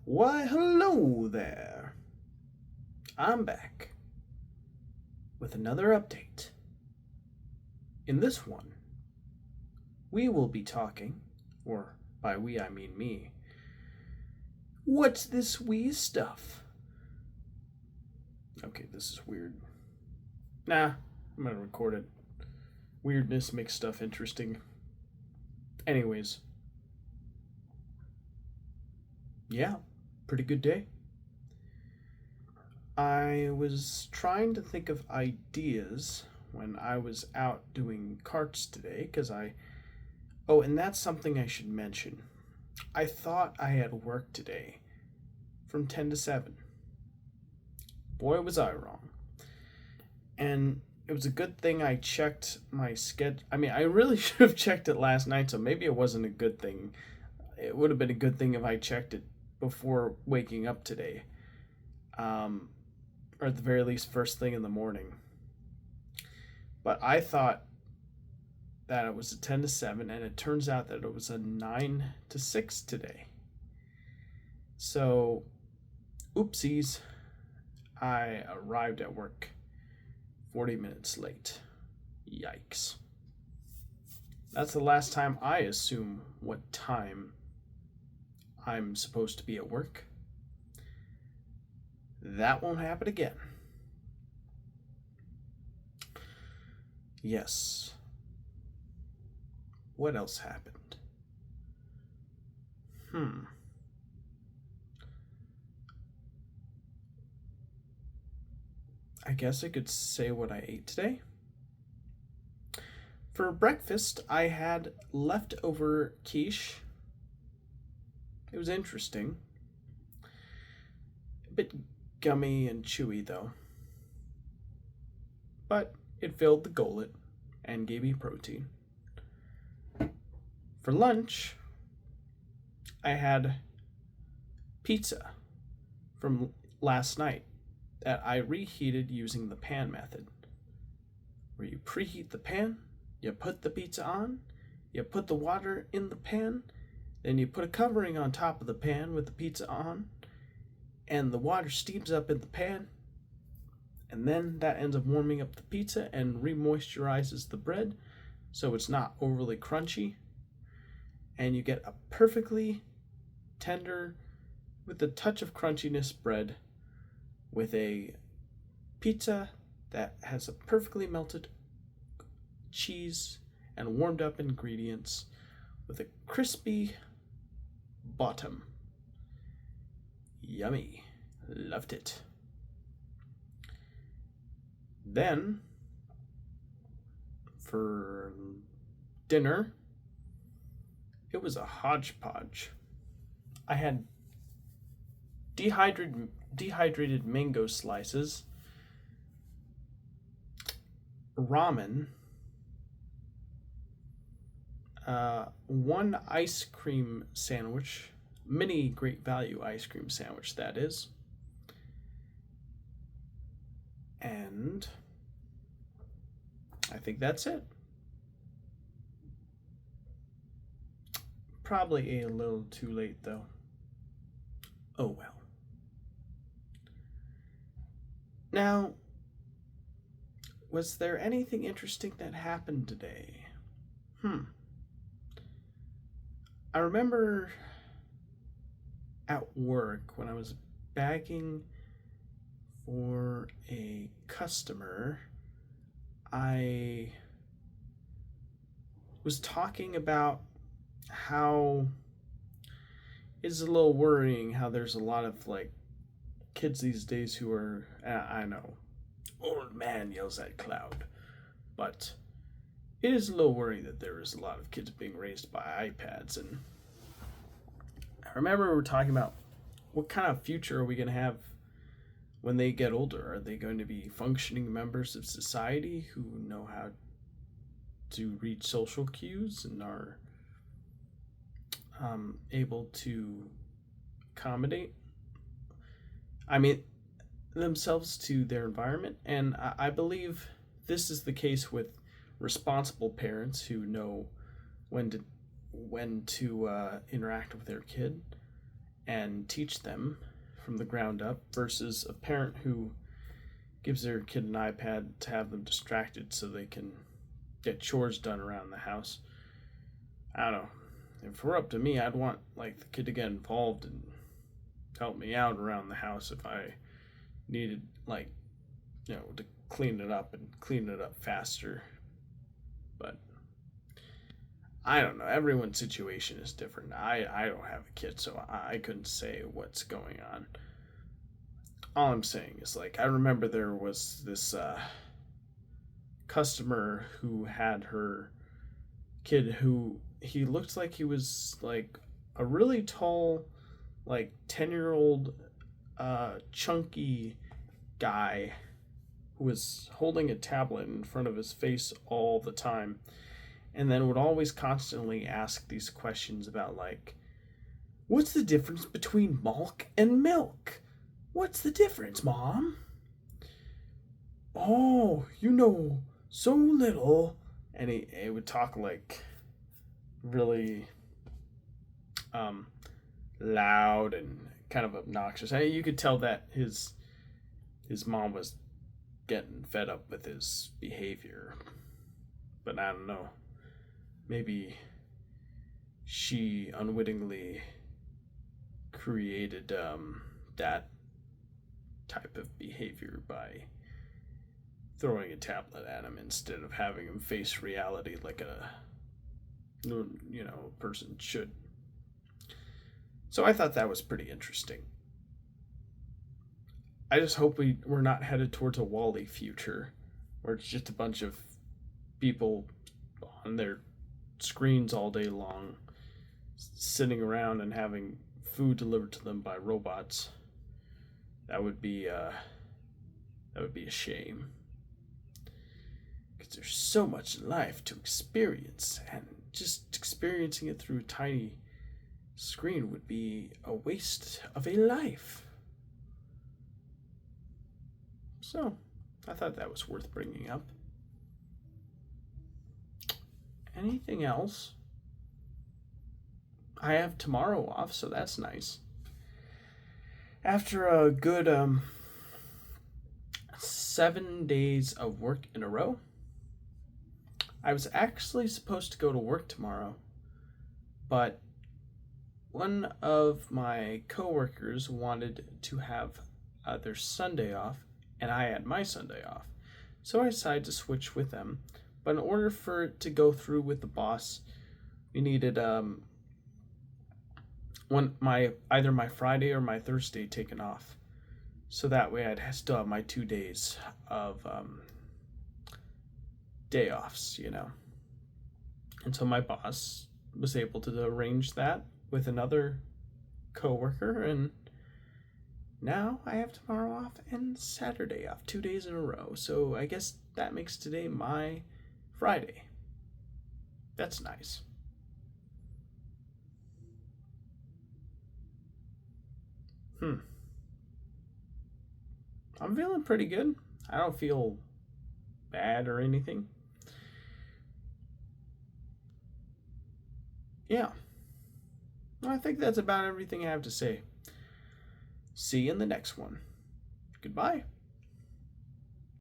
Why, hello there. I'm back with another update. In this one, we will be talking, or by we I mean me, what's this wee stuff? Okay, this is weird. Nah, I'm gonna record it. Weirdness makes stuff interesting. Anyways, yeah, pretty good day. I was trying to think of ideas when I was out doing carts today because I. Oh, and that's something I should mention. I thought I had work today from 10 to 7. Boy, was I wrong. And it was a good thing I checked my schedule. I mean, I really should have checked it last night, so maybe it wasn't a good thing. It would have been a good thing if I checked it before waking up today. Um, or at the very least, first thing in the morning. But I thought that it was a 10 to 7, and it turns out that it was a 9 to 6 today. So, oopsies. I arrived at work 40 minutes late. Yikes. That's the last time I assume what time I'm supposed to be at work. That won't happen again. Yes. What else happened? Hmm. I guess I could say what I ate today. For breakfast, I had leftover quiche. It was interesting. A bit gummy and chewy, though. But it filled the gullet and gave me protein. For lunch, I had pizza from last night that I reheated using the pan method, where you preheat the pan, you put the pizza on, you put the water in the pan, then you put a covering on top of the pan with the pizza on, and the water steams up in the pan, and then that ends up warming up the pizza and re-moisturizes the bread so it's not overly crunchy, and you get a perfectly tender, with a touch of crunchiness bread with a pizza that has a perfectly melted cheese and warmed up ingredients with a crispy bottom. Yummy. Loved it. Then, for dinner, it was a hodgepodge. I had dehydrated mango slices, ramen, one ice cream sandwich, mini great value ice cream sandwich, that is, and I think that's it. Probably a little too late, though. Oh well. Now, was there anything interesting that happened today? I remember at work when I was bagging for a customer, I was talking about how it's a little worrying how there's a lot of like kids these days who are, I know, old man yells at cloud, but it is a little worrying that there is a lot of kids being raised by iPads. And I remember we were talking about what kind of future are we going to have when they get older? Are they going to be functioning members of society who know how to read social cues and are able to accommodate, I mean, themselves to their environment? And I believe this is the case with responsible parents who know when to interact with their kid, and teach them from the ground up versus a parent who gives their kid an iPad to have them distracted so they can get chores done around the house. I don't know. If it were up to me, I'd want like the kid to get involved and help me out around the house if I needed to clean it up and clean it up faster. But I don't know. Everyone's situation is different. I don't have a kid, so I couldn't say what's going on. All I'm saying is, like, I remember there was this customer who had her kid who he looked like he was like a really tall, like 10-year-old, chunky guy who was holding a tablet in front of his face all the time, and then would always constantly ask these questions about, like, what's the difference between milk and milk? What's the difference, Mom? Oh, you know so little. And he would talk like really loud and kind of obnoxious. You could tell that his mom was getting fed up with his behavior. But I don't know. Maybe she unwittingly created that type of behavior by throwing a tablet at him instead of having him face reality like a person should. So I thought that was pretty interesting. I just hope we're not headed towards a WALL-E future where it's just a bunch of people on their screens all day long sitting around and having food delivered to them by robots. That would be a shame. Because there's so much life to experience, and just experiencing it through a tiny screen would be a waste of a life. So, I thought that was worth bringing up. Anything else? I have tomorrow off, so that's nice. After a good 7 days of work in a row, I was actually supposed to go to work tomorrow, but one of my coworkers wanted to have their Sunday off, and I had my Sunday off. So I decided to switch with them. But in order for it to go through with the boss, we needed either my Friday or my Thursday taken off. So that way I'd still have my 2 days of day offs, And so my boss was able to arrange that with another coworker, and now I have tomorrow off and Saturday off, 2 days in a row. So I guess that makes today my Friday. That's nice. I'm feeling pretty good. I don't feel bad or anything. Yeah. I think that's about everything I have to say. See you in the next one. Goodbye.